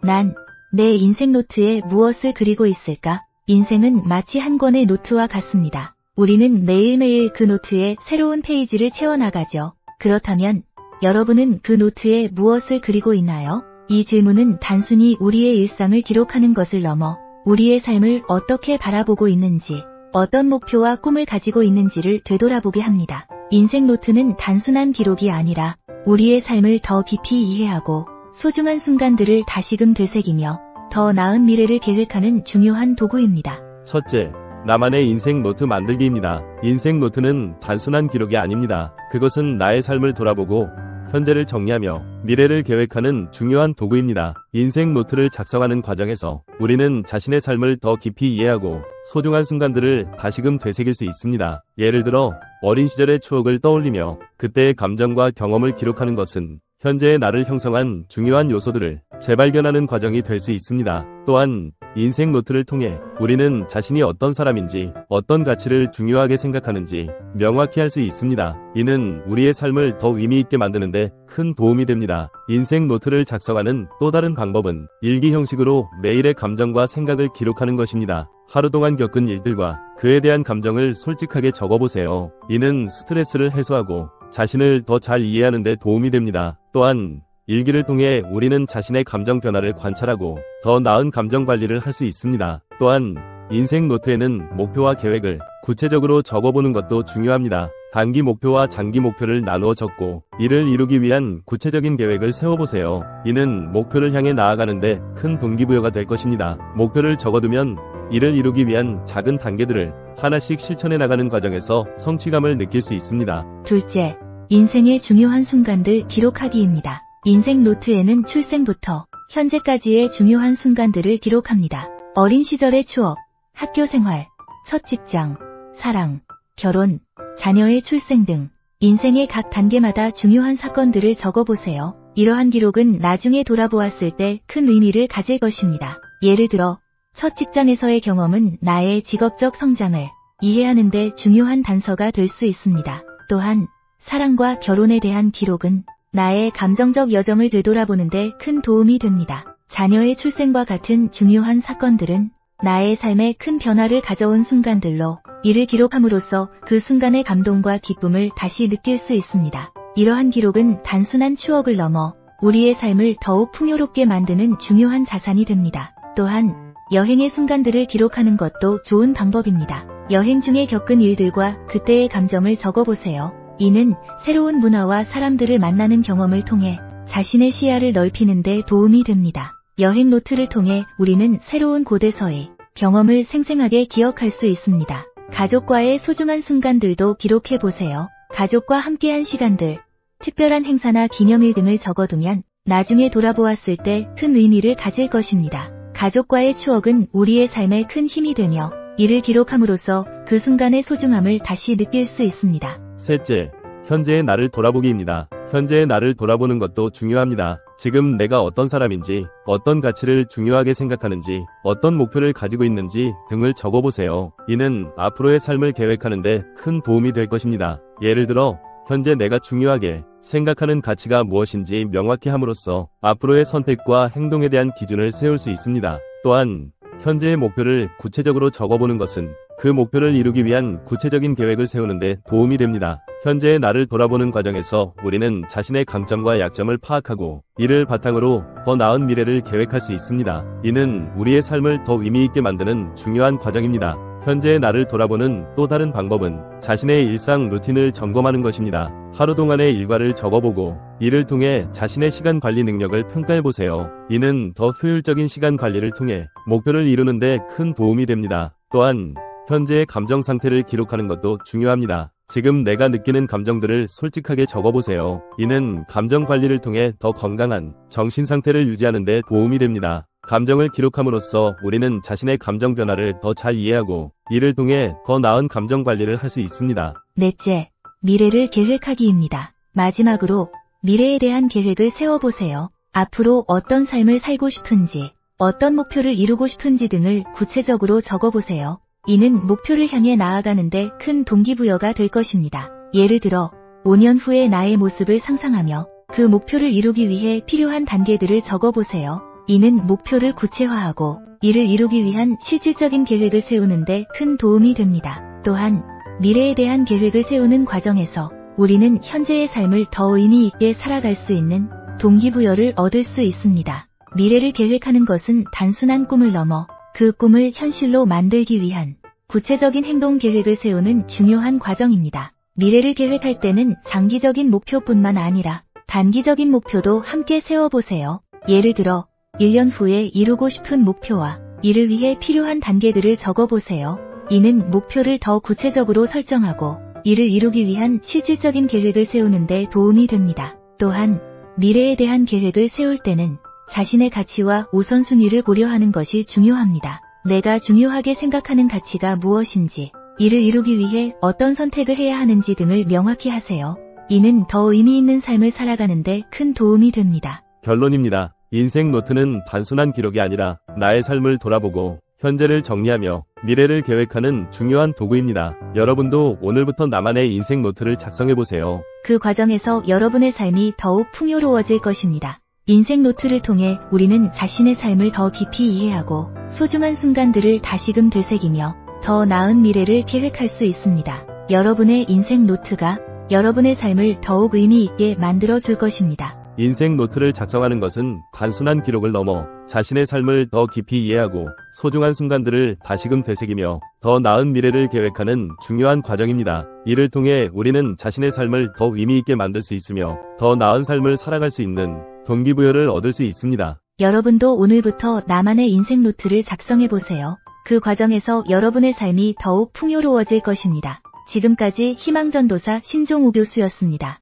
난 내 인생 노트에 무엇을 그리고 있을까? 인생은 마치 한 권의 노트와 같습니다. 우리는 매일매일 그 노트에 새로운 페이지를 채워나가죠. 그렇다면 여러분은 그 노트에 무엇을 그리고 있나요? 이 질문은 단순히 우리의 일상을 기록하는 것을 넘어 우리의 삶을 어떻게 바라보고 있는지, 어떤 목표와 꿈을 가지고 있는지를 되돌아보게 합니다. 인생 노트는 단순한 기록이 아니라 우리의 삶을 더 깊이 이해하고 소중한 순간들을 다시금 되새기며 더 나은 미래를 계획하는 중요한 도구입니다. 첫째, 나만의 인생 노트 만들기입니다. 인생 노트는 단순한 기록이 아닙니다. 그것은 나의 삶을 돌아보고 현재를 정리하며 미래를 계획하는 중요한 도구입니다. 인생 노트를 작성하는 과정에서 우리는 자신의 삶을 더 깊이 이해하고 소중한 순간들을 다시금 되새길 수 있습니다. 예를 들어 어린 시절의 추억을 떠올리며 그때의 감정과 경험을 기록하는 것은 현재의 나를 형성한 중요한 요소들을 재발견하는 과정이 될 수 있습니다. 또한 인생 노트를 통해 우리는 자신이 어떤 사람인지, 어떤 가치를 중요하게 생각하는지 명확히 할 수 있습니다. 이는 우리의 삶을 더 의미있게 만드는 데 큰 도움이 됩니다. 인생 노트를 작성하는 또 다른 방법은 일기 형식으로 매일의 감정과 생각을 기록하는 것입니다. 하루 동안 겪은 일들과 그에 대한 감정을 솔직하게 적어보세요. 이는 스트레스를 해소하고 자신을 더 잘 이해하는 데 도움이 됩니다. 또한 일기를 통해 우리는 자신의 감정 변화를 관찰하고 더 나은 감정 관리를 할 수 있습니다. 또한 인생 노트에는 목표와 계획을 구체적으로 적어보는 것도 중요합니다. 단기 목표와 장기 목표를 나누어 적고 이를 이루기 위한 구체적인 계획을 세워보세요. 이는 목표를 향해 나아가는데 큰 동기부여가 될 것입니다. 목표를 적어두면 이를 이루기 위한 작은 단계들을 하나씩 실천해 나가는 과정에서 성취감을 느낄 수 있습니다. 둘째, 인생의 중요한 순간들 기록하기입니다. 인생 노트에는 출생부터 현재까지의 중요한 순간들을 기록합니다. 어린 시절의 추억, 학교 생활, 첫 직장, 사랑, 결혼, 자녀의 출생 등 인생의 각 단계마다 중요한 사건들을 적어보세요. 이러한 기록은 나중에 돌아보았을 때 큰 의미를 가질 것입니다. 예를 들어 첫 직장에서의 경험은 나의 직업적 성장을 이해하는 데 중요한 단서가 될 수 있습니다. 또한 사랑과 결혼에 대한 기록은 나의 감정적 여정을 되돌아보는 데 큰 도움이 됩니다. 자녀의 출생과 같은 중요한 사건들은 나의 삶에 큰 변화를 가져온 순간들로 이를 기록함으로써 그 순간의 감동과 기쁨을 다시 느낄 수 있습니다. 이러한 기록은 단순한 추억을 넘어 우리의 삶을 더욱 풍요롭게 만드는 중요한 자산이 됩니다. 또한 여행의 순간들을 기록하는 것도 좋은 방법입니다. 여행 중에 겪은 일들과 그때의 감정을 적어보세요. 이는 새로운 문화와 사람들을 만나는 경험을 통해 자신의 시야를 넓히는 데 도움이 됩니다. 여행 노트를 통해 우리는 새로운 곳에서의 경험을 생생하게 기억할 수 있습니다. 가족과의 소중한 순간들도 기록해보세요. 가족과 함께한 시간들, 특별한 행사나 기념일 등을 적어두면 나중에 돌아보았을 때 큰 의미를 가질 것입니다. 가족과의 추억은 우리의 삶에 큰 힘이 되며 이를 기록함으로써 그 순간의 소중함을 다시 느낄 수 있습니다. 셋째, 현재의 나를 돌아보기입니다. 현재의 나를 돌아보는 것도 중요합니다. 지금 내가 어떤 사람인지, 어떤 가치를 중요하게 생각하는지, 어떤 목표를 가지고 있는지 등을 적어보세요. 이는 앞으로의 삶을 계획하는 데 큰 도움이 될 것입니다. 예를 들어 현재 내가 중요하게 생각하는 가치가 무엇인지 명확히 함으로써 앞으로의 선택과 행동에 대한 기준을 세울 수 있습니다. 또한 현재의 목표를 구체적으로 적어보는 것은 그 목표를 이루기 위한 구체적인 계획을 세우는 데 도움이 됩니다. 현재의 나를 돌아보는 과정에서 우리는 자신의 강점과 약점을 파악하고 이를 바탕으로 더 나은 미래를 계획할 수 있습니다. 이는 우리의 삶을 더 의미있게 만드는 중요한 과정입니다. 현재의 나를 돌아보는 또 다른 방법은 자신의 일상 루틴을 점검하는 것입니다. 하루 동안의 일과를 적어보고 이를 통해 자신의 시간 관리 능력을 평가해보세요. 이는 더 효율적인 시간 관리를 통해 목표를 이루는 데 큰 도움이 됩니다. 또한 현재의 감정 상태를 기록하는 것도 중요합니다. 지금 내가 느끼는 감정들을 솔직하게 적어보세요. 이는 감정 관리를 통해 더 건강한 정신 상태를 유지하는 데 도움이 됩니다. 감정을 기록함으로써 우리는 자신의 감정 변화를 더 잘 이해하고 이를 통해 더 나은 감정 관리를 할 수 있습니다. 넷째, 미래를 계획하기입니다. 마지막으로 미래에 대한 계획을 세워보세요. 앞으로 어떤 삶을 살고 싶은지, 어떤 목표를 이루고 싶은지 등을 구체적으로 적어보세요. 이는 목표를 향해 나아가는데 큰 동기부여가 될 것입니다. 예를 들어 5년 후의 나의 모습을 상상하며 그 목표를 이루기 위해 필요한 단계들을 적어보세요. 이는 목표를 구체화하고 이를 이루기 위한 실질적인 계획을 세우는데 큰 도움이 됩니다. 또한 미래에 대한 계획을 세우는 과정에서 우리는 현재의 삶을 더 의미 있게 살아갈 수 있는 동기부여를 얻을 수 있습니다. 미래를 계획하는 것은 단순한 꿈을 넘어 그 꿈을 현실로 만들기 위한 구체적인 행동 계획을 세우는 중요한 과정입니다. 미래를 계획할 때는 장기적인 목표뿐만 아니라 단기적인 목표도 함께 세워보세요. 예를 들어 1년 후에 이루고 싶은 목표와 이를 위해 필요한 단계들을 적어보세요. 이는 목표를 더 구체적으로 설정하고 이를 이루기 위한 실질적인 계획을 세우는 데 도움이 됩니다. 또한 미래에 대한 계획을 세울 때는 자신의 가치와 우선순위를 고려하는 것이 중요합니다. 내가 중요하게 생각하는 가치가 무엇인지, 이를 이루기 위해 어떤 선택을 해야 하는지 등을 명확히 하세요. 이는 더 의미 있는 삶을 살아가는 데 큰 도움이 됩니다. 결론입니다. 인생 노트는 단순한 기록이 아니라 나의 삶을 돌아보고 현재를 정리하며 미래를 계획하는 중요한 도구입니다. 여러분도 오늘부터 나만의 인생 노트를 작성해보세요. 그 과정에서 여러분의 삶이 더욱 풍요로워질 것입니다. 인생 노트를 통해 우리는 자신의 삶을 더 깊이 이해하고 소중한 순간들을 다시금 되새기며 더 나은 미래를 계획할 수 있습니다. 여러분의 인생 노트가 여러분의 삶을 더욱 의미 있게 만들어줄 것입니다. 인생 노트를 작성하는 것은 단순한 기록을 넘어 자신의 삶을 더 깊이 이해하고 소중한 순간들을 다시금 되새기며 더 나은 미래를 계획하는 중요한 과정입니다. 이를 통해 우리는 자신의 삶을 더 의미 있게 만들 수 있으며 더 나은 삶을 살아갈 수 있는 동기부여를 얻을 수 있습니다. 여러분도 오늘부터 나만의 인생 노트를 작성해보세요. 그 과정에서 여러분의 삶이 더욱 풍요로워질 것입니다. 지금까지 희망전도사 신종우 교수였습니다.